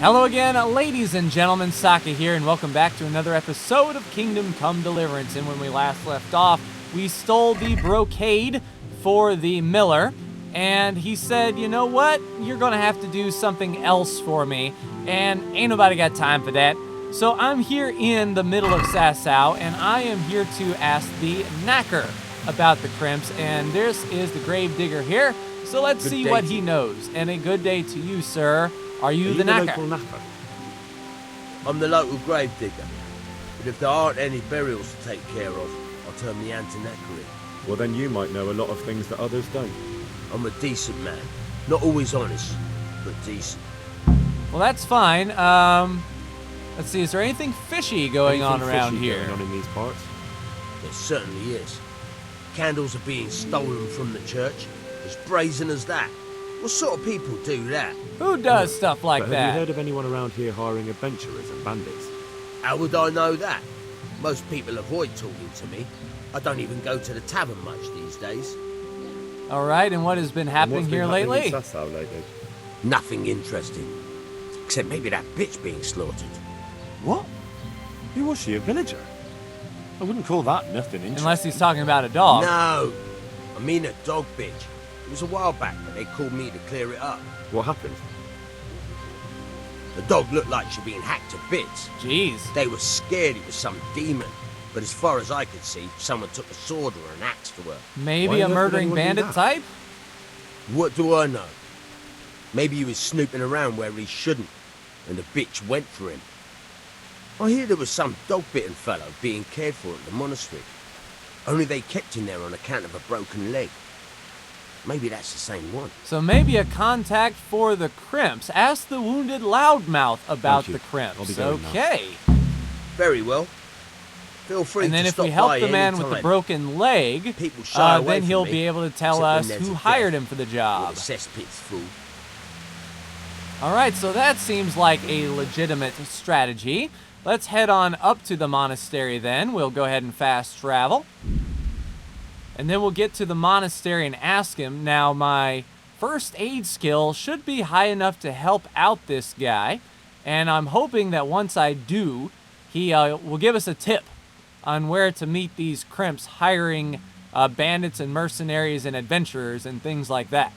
Hello again, ladies and gentlemen, Saka here, and welcome back to another episode of Kingdom Come Deliverance. And when we last left off, we stole the brocade for the miller, and he said, you know what, you're gonna have to do something else for me, and ain't nobody got time for that. So I'm here in the middle of Sasau, and I am here to ask the knacker about the crimps, and this is the gravedigger here, so let's see what he knows. And a good day to you, sir. Are you the knacker? I'm the local gravedigger, but if there aren't any burials to take care of, I'll turn my hand to knackering. Well, then you might know a lot of things that others don't. I'm a decent man. Not always honest, but decent. Well, that's fine. Let's see, is there anything fishy going on around here? Going on in these parts? There certainly is. Candles are being stolen from the church, as brazen as that. What sort of people do that? Who does stuff like But that? have you heard of anyone around here hiring adventurers and bandits? How would I know that? Most people avoid talking to me. I don't even go to the tavern much these days. All right, and what has been happening here lately? In Sasau lately? Nothing interesting. Except maybe that bitch being slaughtered. What? Who was she, a villager? I wouldn't call that nothing interesting. Unless he's talking about a dog. No, I mean a dog bitch. It was a while back, but they called me to clear it up. What happened? The dog looked like she'd been hacked to bits. Jeez. They were scared it was some demon, but as far as I could see, someone took a sword or an axe to her. Maybe a murdering bandit type? What do I know? Maybe he was snooping around where he shouldn't, and the bitch went for him. I hear there was some dog-bitten fellow being cared for at the monastery. Only they kept him there on account of a broken leg. Maybe that's the same one. So maybe a contact for the crimps. Ask the wounded loudmouth about the crimps. I'll be going now. Okay. Very well. Feel free And then to if stop we help by the man with the anytime. broken leg, People shy away then from he'll me, be able to tell except when us there's who a hired death him for the or job. the cesspit's full. All right, so that seems like a legitimate strategy. Let's head on up to the monastery then. We'll go ahead and fast travel. And then we'll get to the monastery and ask him. Now, my first aid skill should be high enough to help out this guy. And I'm hoping that once I do, he will give us a tip on where to meet these crimps hiring bandits and mercenaries and adventurers and things like that.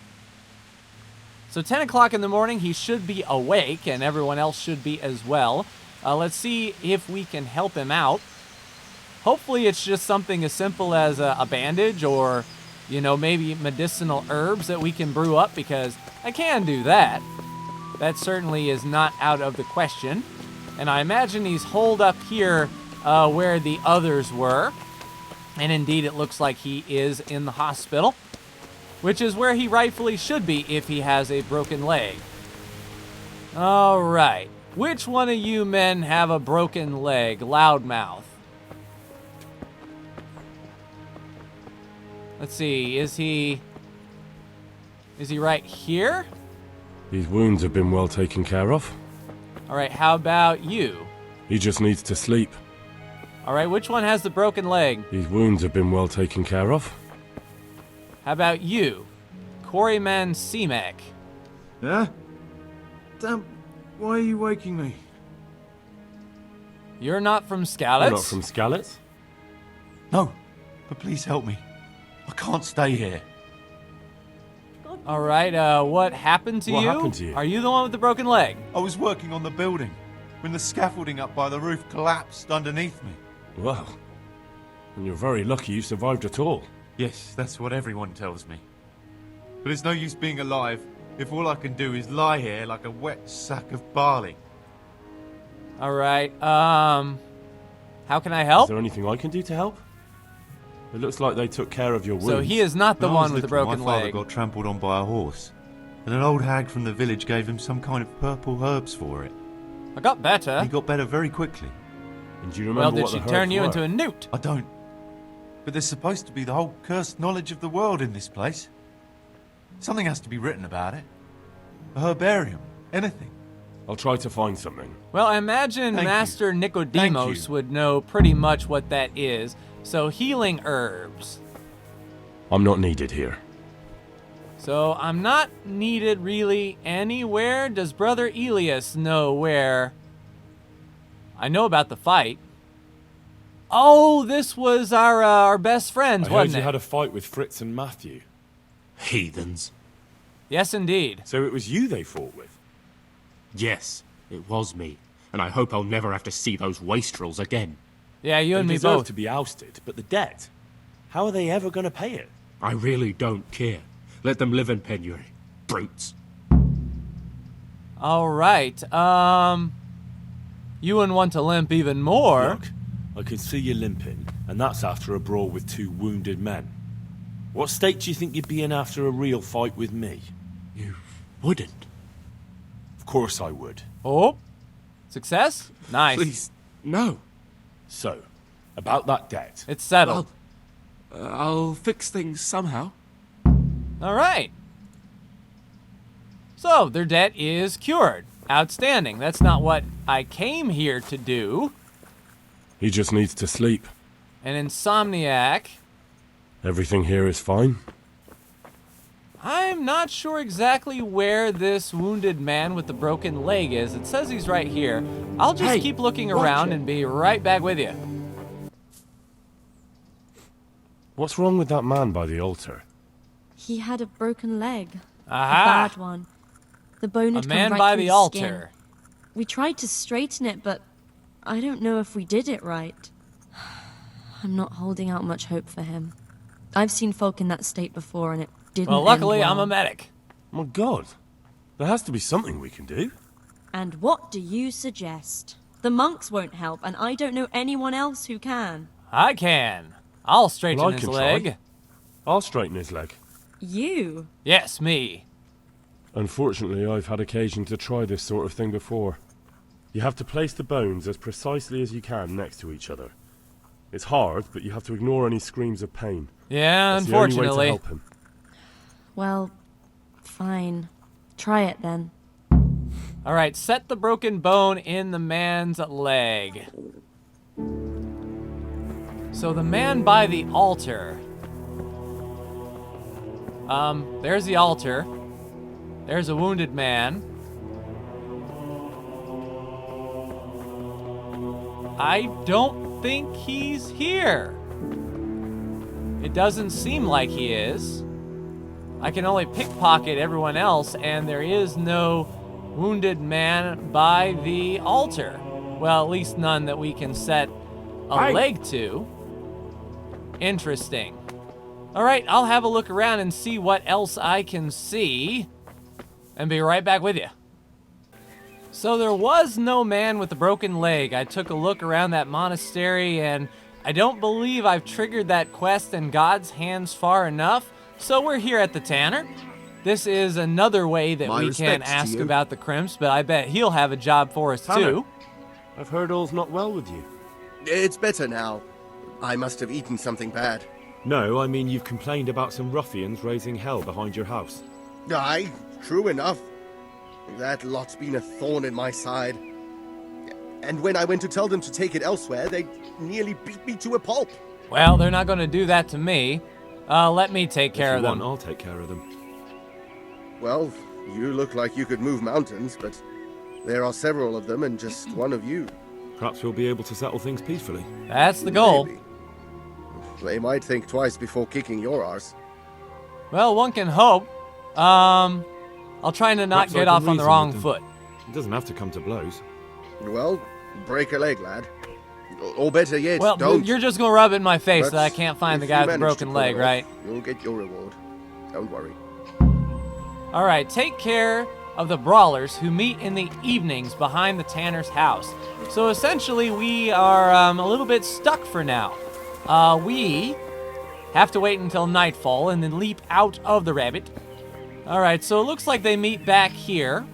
So 10 o'clock in the morning, he should be awake, and everyone else should be as well. Let's see if we can help him out. Hopefully it's just something as simple as a bandage or, you know, maybe medicinal herbs that we can brew up, because I can do that. That certainly is not out of the question. And I imagine he's holed up here where the others were. And indeed, it looks like he is in the hospital, which is where he rightfully should be if he has a broken leg. All right. Which one of you men have a broken leg? Loudmouth. Let's see, is he right here? His wounds have been well taken care of. All right, how about you? He just needs to sleep. All right, which one has the broken leg? His wounds have been well taken care of. How about you? Quarryman Seamek. Yeah? Damn, why are you waking me? You're not from You're Skalitz? not from Skalitz? No, but please help me. I can't stay here. All right, what happened to you? What happened to you? Are you the one with the broken leg? I was working on the building when the scaffolding up by the roof collapsed underneath me. Well, and you're very lucky you survived at all. Yes, that's what everyone tells me. But it's no use being alive if all I can do is lie here like a wet sack of barley. All right, how can I help? Is there anything I can do to help? It looks like they took care of your wounds. So he is not the When I was one with the little, broken my father leg. got trampled on by a horse, and an old hag from the village gave him some kind of purple herbs for it. I got better. He got better very quickly. And do you remember Well, did what she the turn herbs you were? into a newt? I don't. But there's supposed to be the whole cursed knowledge of the world in this place. Something has to be written about it. A herbarium. Anything. I'll try to find something. Well, I imagine Thank Master you. Nicodemus Thank you. would know pretty much what that is. So healing herbs. I'm not needed here. So I'm not needed really anywhere. Does Brother Elias know where? I know about the fight. Oh, this was our best friends, I heard wasn't you it? had a fight with Fritz and Matthew. Heathens. Yes, indeed. So it was you they fought with? Yes, it was me. And I hope I'll never have to see those wastrels again. Yeah, you and They me deserve both. to be ousted, but the debt? How are they ever going to pay it? I really don't care. Let them live in penury. Brutes. All right. You wouldn't want to limp even more. Look, I can see you limping, and that's after a brawl with 2 wounded men. What state do you think you'd be in after a real fight with me? You wouldn't. Of course I would. Oh, success? Nice. Please, no. So, about that debt. It's settled. I'll fix things somehow. All right. So, their debt is cured. Outstanding. That's not what I came here to do. He just needs to sleep. An insomniac. Everything here is fine. I'm not sure exactly where this wounded man with the broken leg is. It says he's right here. I'll just keep looking around and be right back with you. What's wrong with that man by the altar? He had a broken leg. Aha! A bad one. The bone had A come man right by through the his altar. skin. We tried to straighten it, but I don't know if we did it right. I'm not holding out much hope for him. I've seen folk in that state before, and it didn't Well, luckily, end well. I'm a medic. My God. There has to be something we can do. And what do you suggest? The monks won't help, and I don't know anyone else who can. I can. I'll straighten Well, I his can leg. try. I'll straighten his leg. You? Yes, me. Unfortunately, I've had occasion to try this sort of thing before. You have to place the bones as precisely as you can next to each other. It's hard, but you have to ignore any screams of pain. Yeah, That's the only way to unfortunately. help him. Well, fine. Try it then. All right, set the broken bone in the man's leg. So the man by the altar. There's the altar. There's a wounded man. I don't think he's here. It doesn't seem like he is. I can only pickpocket everyone else, and there is no wounded man by the altar. Well, at least none that we can set a leg to. Interesting. All right, I'll have a look around and see what else I can see, and be right back with you. So there was no man with a broken leg. I took a look around that monastery, and I don't believe I've triggered that quest in God's hands far enough. So we're here at the Tanner. This is another way that My we can respects to ask you. about the crimps, but I bet he'll have a job for us Tanner. too. I've heard all's not well with you. It's better now. I must have eaten something bad. No, I mean you've complained about some ruffians raising hell behind your house. Aye, true enough. That lot's been a thorn in my side. And when I went to tell them to take it elsewhere, they nearly beat me to a pulp. Well, they're not going to do that to me. Let me take care If of you them. want, I'll take care of them. Well, you look like you could move mountains, but there are several of them and just one of you. Perhaps we'll be able to settle things peacefully. That's the goal. Maybe. They might think twice before kicking your arse. Well, one can hope. I'll try to not Perhaps I get can off on the reason wrong with them. foot. It doesn't have to come to blows. Well, break a leg, lad. Or better yet, Well, don't. you're just gonna rub it in my face But that I can't find the if guy you with the manage to broken pull leg, it off, right? You'll get your reward. Don't worry. All right, take care of the brawlers who meet in the evenings behind the Tanner's house. So essentially, we are a little bit stuck for now. We have to wait until nightfall and then leap out of the rabbit. All right, so it looks like they meet back here,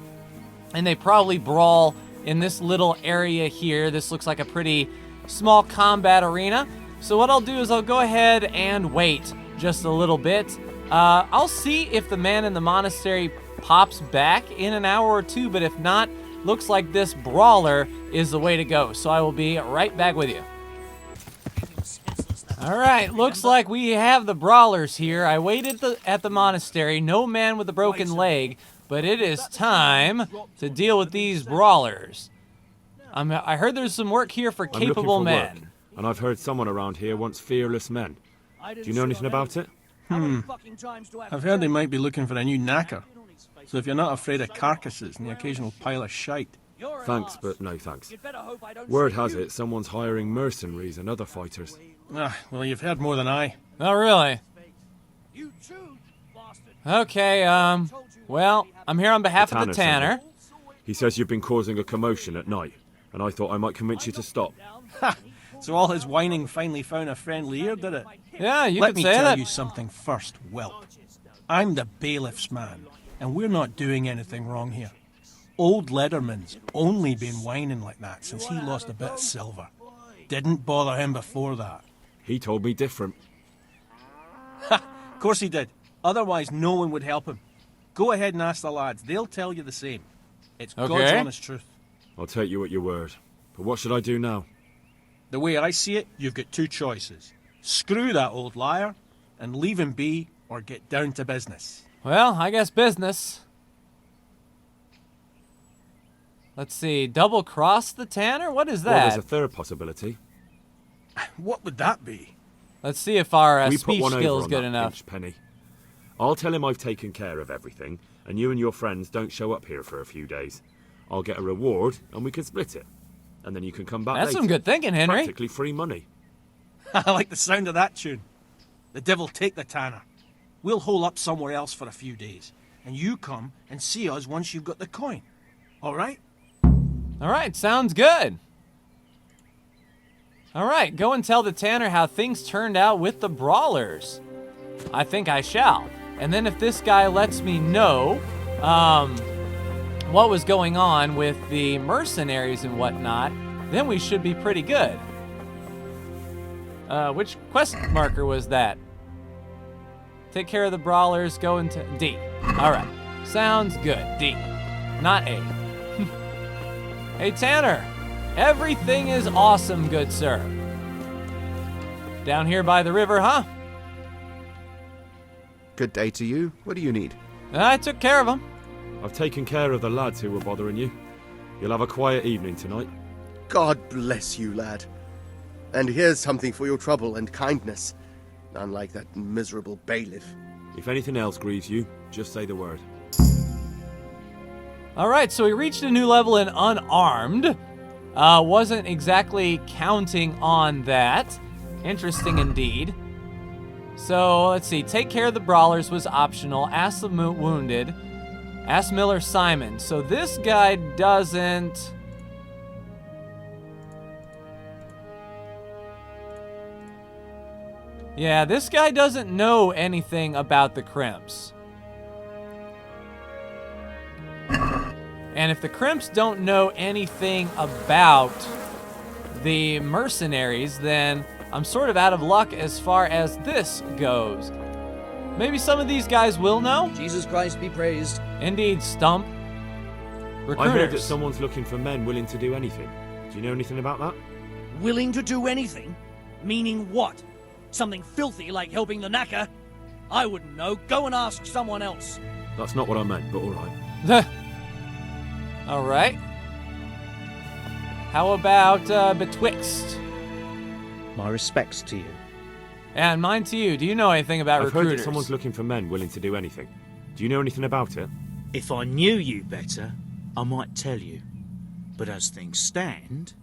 and they probably brawl in this little area here. This looks like a pretty small combat arena. So what I'll do is I'll go ahead and wait just a little bit. I'll see if the man in the monastery pops back in an hour or two, but if not, looks like this brawler is the way to go. So I will be right back with you. All right, looks like we have the brawlers here. I waited at the monastery, no man with a broken leg, but it is time to deal with these brawlers. I heard there's some work here for I'm looking capable for men. work, and I've heard someone around here wants fearless men. Do you know anything about it? I've heard they might be looking for a new knacker. So if you're not afraid of carcasses and the occasional pile of shite. Thanks, but no thanks. Word has it someone's hiring mercenaries and other fighters. Well, you've heard more than I. Oh, really? Okay, well, I'm here on behalf of the Tanner. He says you've been causing a commotion at night, and I thought I might convince you to stop. Ha! So all his whining finally found a friendly ear, did it? Yeah, you Let could me say tell that. you something first, Whelp. I'm the bailiff's man, and we're not doing anything wrong here. Old Lederman's only been whining like that since he lost a bit of silver. Didn't bother him before that. He told me different. Ha! Of course he did. Otherwise, no one would help him. Go ahead and ask the lads. They'll tell you the same. It's God's honest truth. I'll take you at your word. But what should I do now? The way I see it, you've got two choices. Screw that old liar and leave him be, or get down to business. Well, I guess business. Let's see, double cross the Tanner? What is Well, that? there's a third possibility. What would that be? Let's see if our We put speech one over skill is on good that enough. pinch penny. I'll tell him I've taken care of everything, and you and your friends don't show up here for a few days. I'll get a reward, and we can split it. And then you can come back That's later. some good thinking, Henry. Practically free money. I like the sound of that tune. The devil take the Tanner. We'll hole up somewhere else for a few days, and you come and see us once you've got the coin. All right? All right, sounds good. All right, go and tell the Tanner how things turned out with the brawlers. I think I shall. And then if this guy lets me know what was going on with the mercenaries and whatnot, then we should be pretty good. Which quest marker was that? Take care of the brawlers, go into D. All right, sounds good, D, not A. Hey, Tanner, everything is awesome, good sir. Down here by the river, huh? Good day to you. What do you need? I took care of them. I've taken care of the lads who were bothering you. You'll have a quiet evening tonight. God bless you, lad. And here's something for your trouble and kindness. Unlike that miserable bailiff. If anything else grieves you, just say the word. All right, so we reached a new level in unarmed. Wasn't exactly counting on that. Interesting indeed. So let's see. Take care of the brawlers was optional. Ask the wounded. Ask Miller Simon. So this guy doesn't. Yeah, this guy doesn't know anything about the crimps. And if the crimps don't know anything about the mercenaries, then I'm sort of out of luck as far as this goes. Maybe some of these guys will know? Jesus Christ be praised. Indeed, Stump. Recruiters. I heard that someone's looking for men willing to do anything. Do you know anything about that? Willing to do anything? Meaning what? Something filthy like helping the knacker? I wouldn't know. Go and ask someone else. That's not what I meant, but all right. All right. How about Betwixt? My respects to you. And mine to you. Do you know anything about I've recruiters? heard that someone's looking for men willing to do anything. Do you know anything about it? If I knew you better, I might tell you. But as things stand...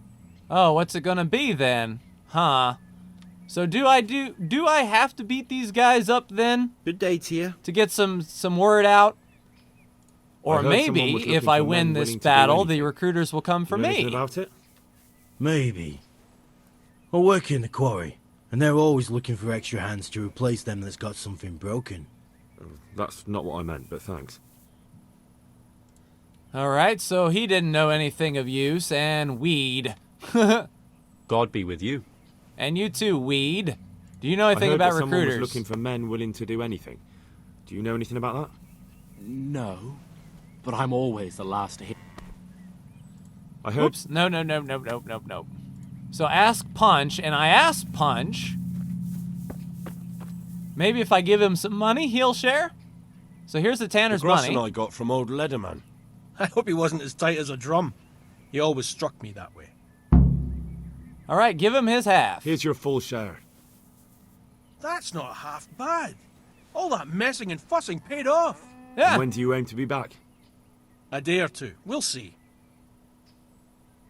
Oh, what's it gonna be then? Huh. So do I have to beat these guys up then? Good day to you. To get some word out? Or I heard someone was maybe looking if I for win men this willing to do battle, anything. the recruiters will come for You know me. anything about it? Maybe. I work in the quarry, and they're always looking for extra hands to replace them that's got something broken. That's not what I meant, but thanks. All right, so he didn't know anything of use, and Weed. God be with you. And you too, Weed. Do you know anything I heard about that someone recruiters? was looking for men willing to do anything. Do you know anything about that? No, but I'm always the last to hear. I heard... Oops, no. So ask Punch, and I asked Punch, Maybe if I give him some money, he'll share? So here's the tanner's The money. grossin I got from old Leatherman. I hope he wasn't as tight as a drum. He always struck me that way. All right, give him his half. Here's your full share. That's not half bad. All that messing and fussing paid off. Yeah. And when do you aim to be back? A day or two. We'll see.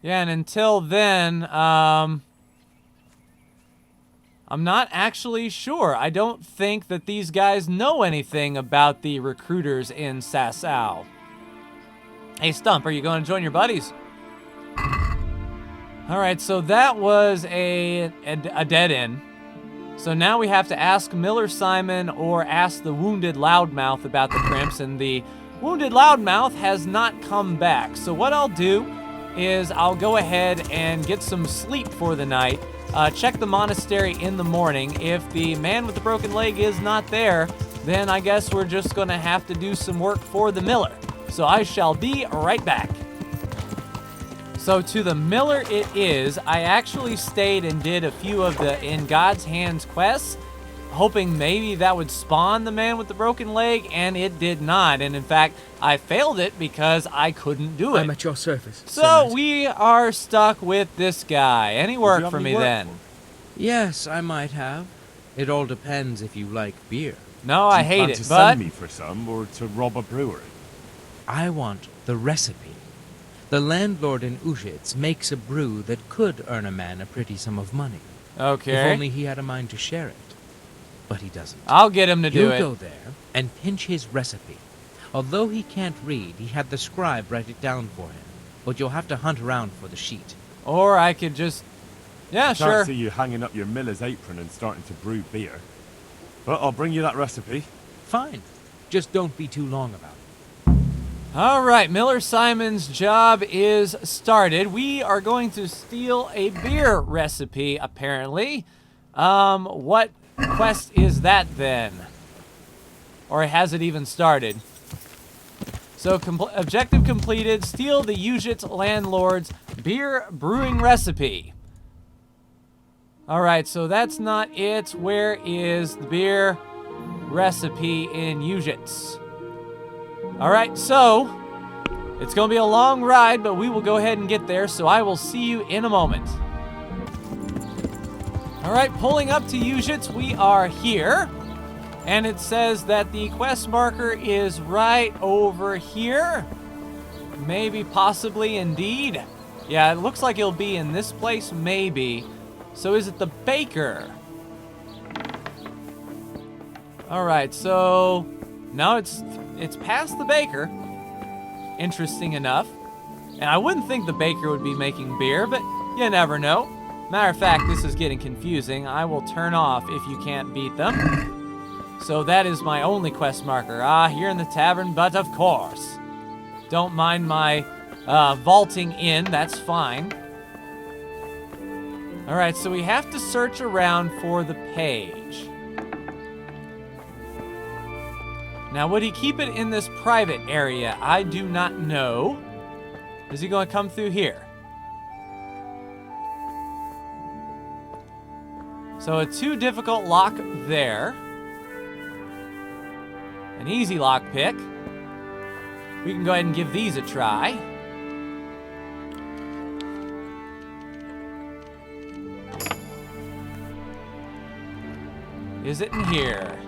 Yeah, and until then, I'm not actually sure. I don't think that these guys know anything about the recruiters in Sasau. Hey, Stump, are you going to join your buddies? All right, so that was a dead end. So now we have to ask Miller Simon or ask the Wounded Loudmouth about the crimps, and the Wounded Loudmouth has not come back. So what I'll do is I'll go ahead and get some sleep for the night, check the monastery in the morning. If the man with the broken leg is not there, then I guess we're just going to have to do some work for the Miller. So I shall be right back. So to the Miller it is. I actually stayed and did a few of the In God's Hands quests, hoping maybe that would spawn the man with the broken leg, and it did not. And in fact, I failed it because I couldn't do it. I'm at your service. So we are stuck with this guy. Any work for me then? Yes, I might have. It all depends if you like beer. No, I hate it, to but send me for some or to rob a brewery? I want the recipe. The landlord in Ujits makes a brew that could earn a man a pretty sum of money. Okay. If only he had a mind to share it. But he doesn't. I'll get him to do it. You go there and pinch his recipe. Although he can't read, he had the scribe write it down for him. But you'll have to hunt around for the sheet. Or I could just... Yeah, I sure. can't see you hanging up your miller's apron and starting to brew beer. But I'll bring you that recipe. Fine. Just don't be too long about it. All right, Miller Simon's job is started. We are going to steal a beer recipe, apparently. What quest is that then? Or has it even started? So, objective completed. Steal the Ujits landlord's beer brewing recipe. All right, so that's not it. Where is the beer recipe in Ujits? All right, so it's going to be a long ride, but we will go ahead and get there, so I will see you in a moment. All right, pulling up to Ujits, we are here, and it says that the quest marker is right over here. Maybe, possibly, indeed. Yeah, it looks like it'll be in this place, maybe. So is it the baker? All right, so no, it's past the baker. Interesting enough. And I wouldn't think the baker would be making beer, but you never know. Matter of fact, this is getting confusing. I will turn off if you can't beat them. So that is my only quest marker. Ah, here in the tavern, but of course. Don't mind my vaulting in, that's fine. All right, so we have to search around for the page. Now, would he keep it in this private area? I do not know. Is he going to come through here? So a too difficult lock there. An easy lock pick. We can go ahead and give these a try. Is it in here?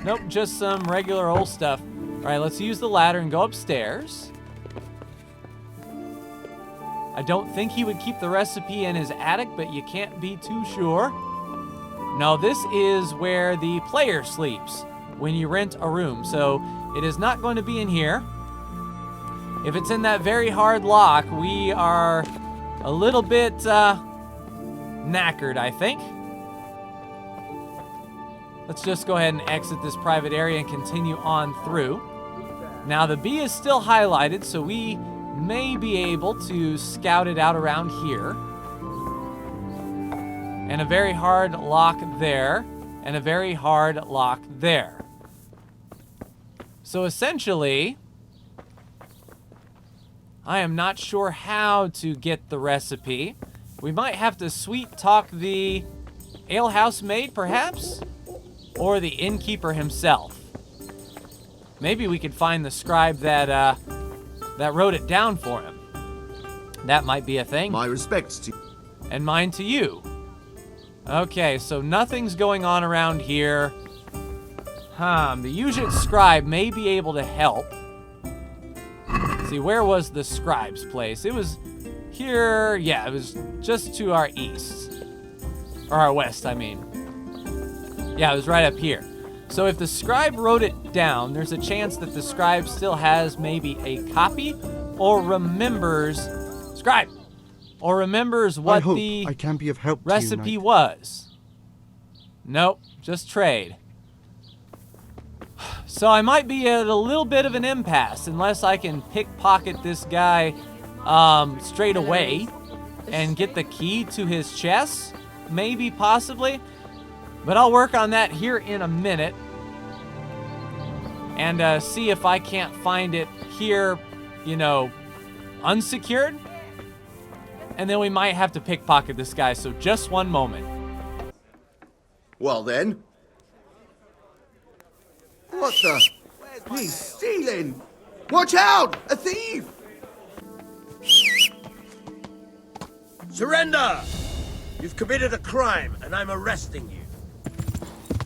Nope, just some regular old stuff. All right, let's use the ladder and go upstairs. I don't think he would keep the recipe in his attic, but you can't be too sure. No, this is where the player sleeps when you rent a room, so it is not going to be in here. If it's in that very hard lock, we are a little bit knackered, I think. Let's just go ahead and exit this private area and continue on through. Now, the B is still highlighted, so we may be able to scout it out around here. And a very hard lock there, and a very hard lock there. So essentially, I am not sure how to get the recipe. We might have to sweet talk the alehouse maid, perhaps? or the innkeeper himself. Maybe we could find the scribe that wrote it down for him. That might be a thing. My respects to you. And mine to you. Okay, so nothing's going on around here. The Ujit scribe may be able to help. See, where was the scribe's place? It was here. Yeah, it was just to our east. Or our west, I mean. Yeah, it was right up here. So if the scribe wrote it down, there's a chance that the scribe still has maybe a copy or remembers... Scribe! Or remembers what the I can be of help recipe to you, was. Nope, just trade. So I might be at a little bit of an impasse unless I can pickpocket this guy straight away and get the key to his chest. Maybe, possibly. But I'll work on that here in a minute. And see if I can't find it here, you know, unsecured. And then we might have to pickpocket this guy, so just one moment. Well then. What the? He's stealing! Watch out! A thief! Surrender! You've committed a crime, and I'm arresting you.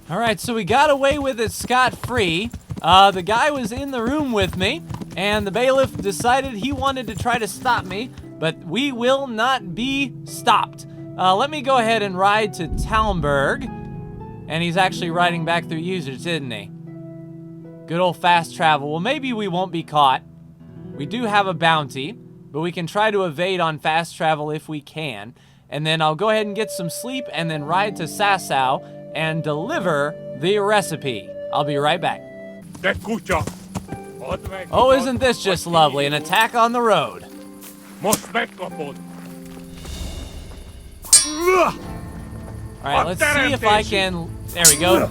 All right, so we got away with it scot-free. The guy was in the room with me, and the bailiff decided he wanted to try to stop me, but we will not be stopped. Let me go ahead and ride to Talmberg. And he's actually riding back through users, isn't he? Good old fast travel. Well, maybe we won't be caught. We do have a bounty, but we can try to evade on fast travel if we can. And then I'll go ahead and get some sleep and then ride to Sasau and deliver the recipe. I'll be right back. Oh, isn't this just lovely? An attack on the road. Alright, let's see if I can... There we go.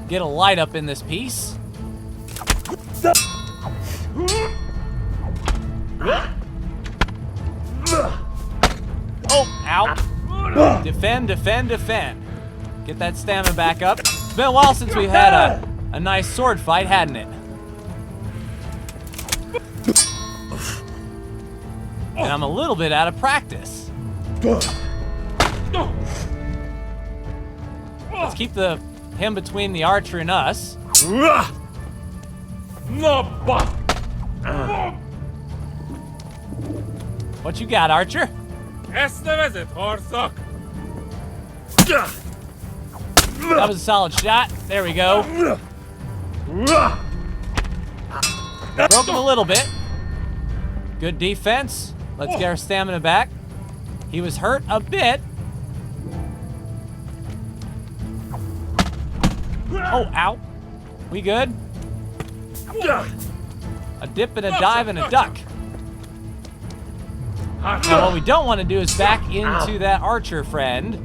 Get a light up in this piece. Oh, ow. Defend, defend, defend. Get that stamina back up. It's been a while since we've had a nice sword fight, hadn't it? And I'm a little bit out of practice. Let's keep him between the archer and us. What you got, archer? That was a solid shot. There we go. Broke him a little bit. Good defense. Let's get our stamina back. He was hurt a bit. Oh, ow. We good? A dip and a dive and a duck. Now, what we don't want to do is back into that archer friend.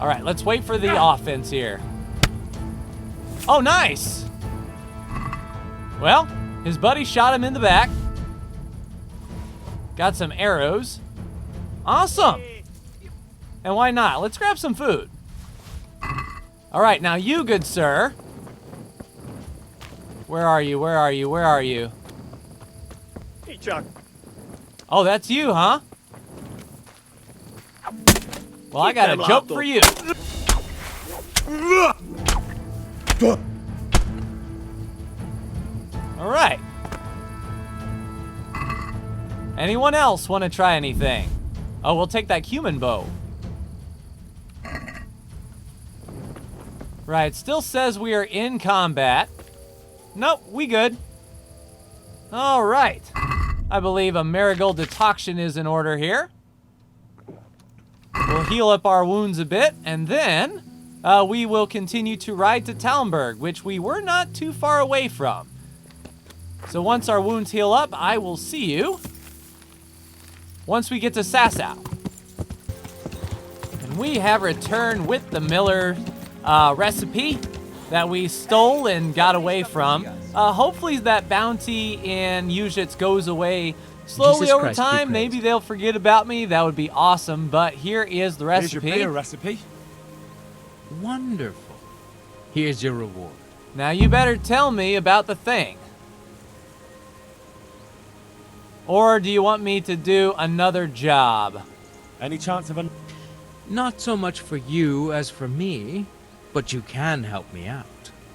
All right, let's wait for the offense here. Oh, nice. Well, his buddy shot him in the back. Got some arrows. Awesome. And why not? Let's grab some food. All right, now you, good sir. Where are you? Where are you? Where are you? Hey, Chuck. Oh, that's you, huh? Well, I got a joke for you. All right. Anyone else want to try anything? Oh, we'll take that human bow. Right, still says we are in combat. Nope, we good. All right. I believe a marigold decoction is in order here. We'll heal up our wounds a bit, and then we will continue to ride to Talmberg, which we were not too far away from. So once our wounds heal up, I will see you once we get to Sasau. And we have returned with the Miller recipe that we stole and got away from. Hopefully that bounty in Ujits goes away Slowly Jesus over Christ be time, praised. maybe they'll forget about me. That would be awesome. But here is the Here's your recipe. beer recipe. Wonderful. Here's your reward. Now you better tell me about the thing. Or do you want me to do another job? Any chance of an... Not so much for you as for me, but you can help me out.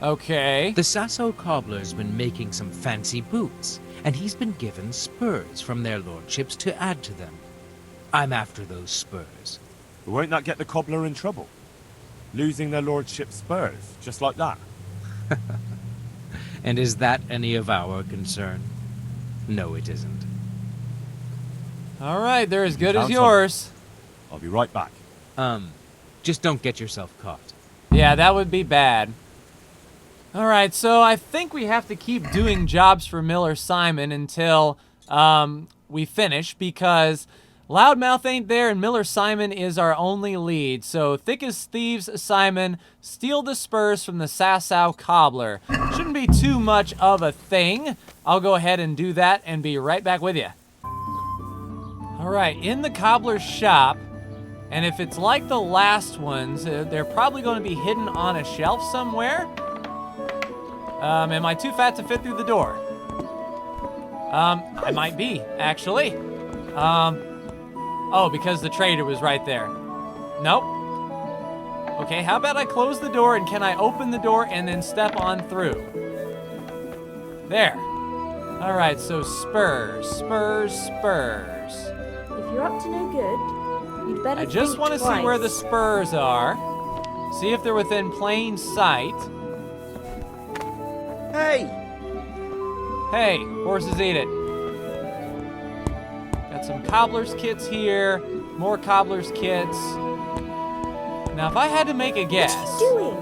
Okay. The Sasau cobbler's been making some fancy boots, and he's been given spurs from their lordships to add to them. I'm after those spurs. Won't that get the cobbler in trouble? Losing their lordship's spurs, just like that. And is that any of our concern? No, it isn't. All right, they're as good as Sounds yours. I'll be right back. Just don't get yourself caught. Yeah, that would be bad. All right, so I think we have to keep doing jobs for Miller Simon until we finish, because Loudmouth ain't there and Miller Simon is our only lead. So Thick as Thieves Simon, steal the spurs from the Sasau cobbler. Shouldn't be too much of a thing. I'll go ahead and do that and be right back with you. All right, in the cobbler's shop, and if it's like the last ones, they're probably going to be hidden on a shelf somewhere. Am I too fat to fit through the door? I might be, actually. Oh, because the trader was right there. Nope. Okay, how about I close the door, and can I open the door and then step on through? There. All right, so spurs, spurs, spurs. If you're up to no good, you'd better I just want to see where the spurs are. See if they're within plain sight. Hey! Hey, horses eat it. Got some cobbler's kits here, more cobbler's kits. Now, if I had to make a guess... What are you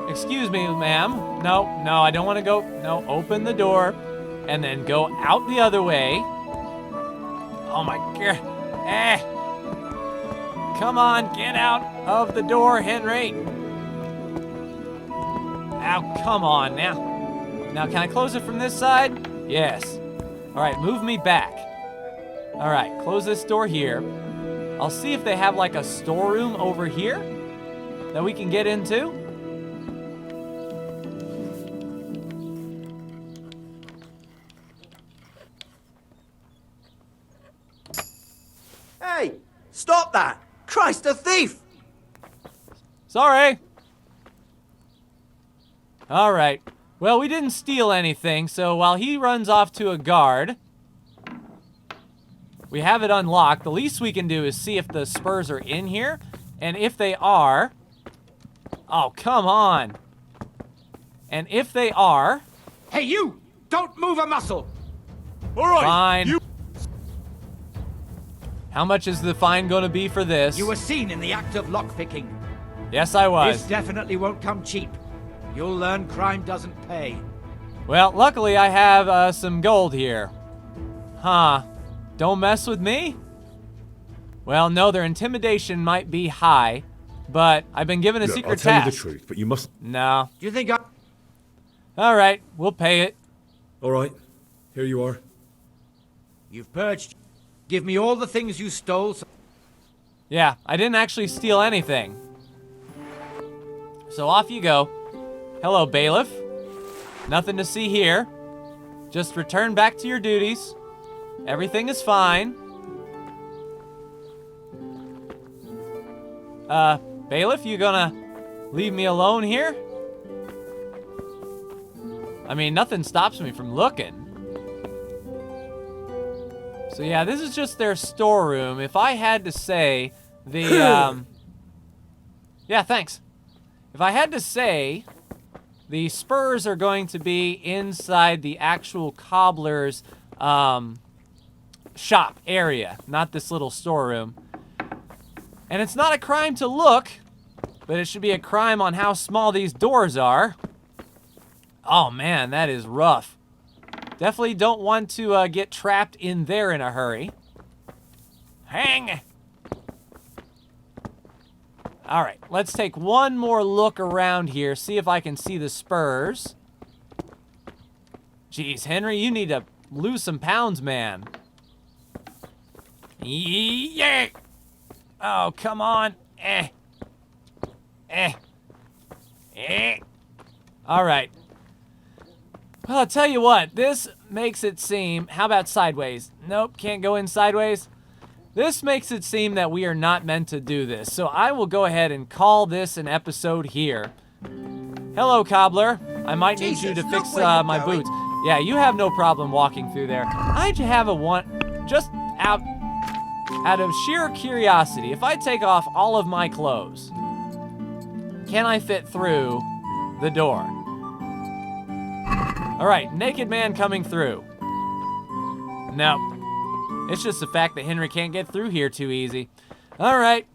doing? Excuse me, ma'am. No, I don't want to go. No, open the door and then go out the other way. Oh my god. Come on, get out of the door, Henry. Ow, come on now. Now, can I close it from this side? Yes. All right, move me back. All right, close this door here. I'll see if they have like a storeroom over here that we can get into. Hey! Stop that! Christ, a thief! Sorry. All right. Well, we didn't steal anything, so while he runs off to a guard, we have it unlocked. The least we can do is see if the spurs are in here, and if they are... Oh, come on. And if they are... Hey, you! Don't move a muscle! All right. Fine. How much is the fine going to be for this? You were seen in the act of lockpicking. Yes, I was. This definitely won't come cheap. You'll learn crime doesn't pay. Well, luckily I have some gold here. Huh. Don't mess with me? Well, no, their intimidation might be high, but I've been given a Look, secret I'll tell task. you the truth, but you must... No. Do you think I... All right, we'll pay it. All right, here you are. You've purged. Give me all the things you stole. Yeah, I didn't actually steal anything. So off you go. Hello, bailiff. Nothing to see here. Just return back to your duties. Everything is fine. Bailiff, you gonna leave me alone here? I mean, nothing stops me from looking. So yeah, this is just their storeroom. If I had to say the, yeah, thanks. If I had to say, the spurs are going to be inside the actual cobbler's shop area, not this little storeroom. And it's not a crime to look, but it should be a crime on how small these doors are. Oh man, that is rough. Definitely don't want to get trapped in there in a hurry. Hang! All right, let's take one more look around here, see if I can see the spurs. Jeez, Henry, you need to lose some pounds, man. Yeah. Oh, come on. All right. Well, I'll tell you what. This makes it seem... How about sideways? Nope, can't go in sideways. This makes it seem that we are not meant to do this. So I will go ahead and call this an episode here. Hello, Cobbler. I might need you to fix my boots. Yeah, you have no problem walking through there. I have a one... Just out of sheer curiosity, if I take off all of my clothes, can I fit through the door? All right, naked man coming through. No. It's just the fact that Henry can't get through here too easy. All right.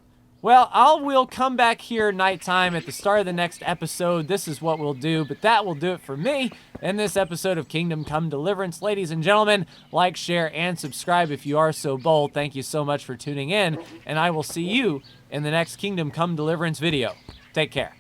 Well, we'll come back here nighttime at the start of the next episode. This is what we'll do, but that will do it for me in this episode of Kingdom Come Deliverance. Ladies and gentlemen, like, share, and subscribe if you are so bold. Thank you so much for tuning in, and I will see you in the next Kingdom Come Deliverance video. Take care.